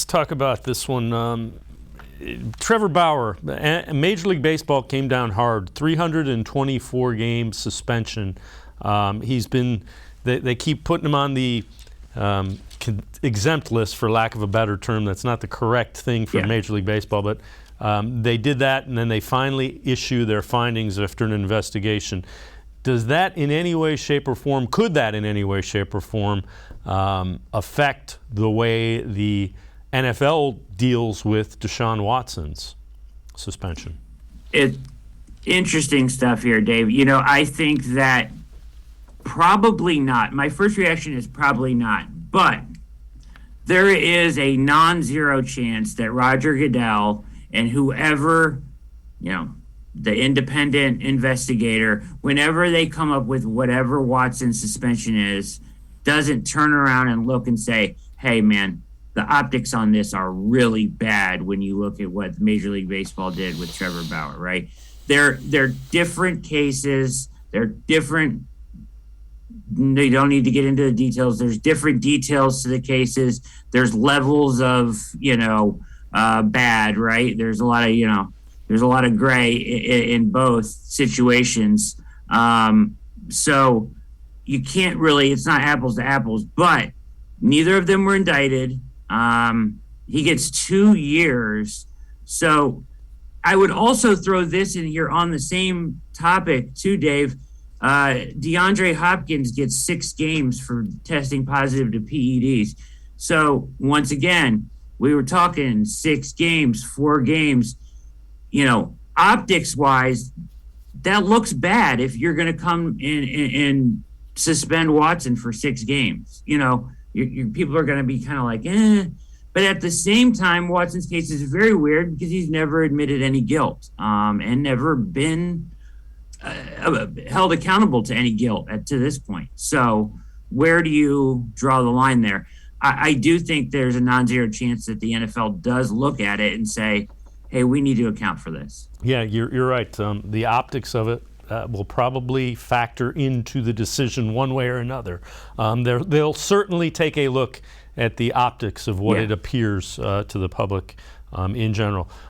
talk about this one. Trevor Bauer, Major League Baseball came down hard. 324 game suspension. They keep putting him on the exempt list, for lack of a better term. That's not the correct thing for Major League Baseball, but they did that, and then they finally issue their findings after an investigation. Does that in any way, shape, or form, could that in any way, shape, or form affect the way the NFL deals with Deshaun Watson's suspension? Interesting stuff here, Dave. I think that probably not. My first reaction is probably not. But there is a non-zero chance that Roger Goodell and whoever, the independent investigator, whenever they come up with whatever Watson's suspension is, doesn't turn around and look and say, hey, man, the optics on this are really bad when you look at what Major League Baseball did with Trevor Bauer, right? They're different cases. They're different. You don't need to get into the details. There's different details to the cases. There's levels of, bad, right? There's a lot of gray in both situations. So you can't really, it's not apples to apples, but neither of them were indicted. He gets 2 years. So I would also throw this in here on the same topic too, Dave. DeAndre Hopkins gets 6 games for testing positive to PEDs. So once again, we were talking 6 games, 4 games, optics wise, that looks bad if you're going to come in and suspend Watson for 6 games. Your people are going to be kind of like, But at the same time, Watson's case is very weird because he's never admitted any guilt and never been held accountable to any guilt to this point. So where do you draw the line there? I do think there's a non-zero chance that the NFL does look at it and say, hey, we need to account for this. Yeah, you're right. The optics of it will probably factor into the decision one way or another. They'll certainly take a look at the optics of what it appears to the public in general.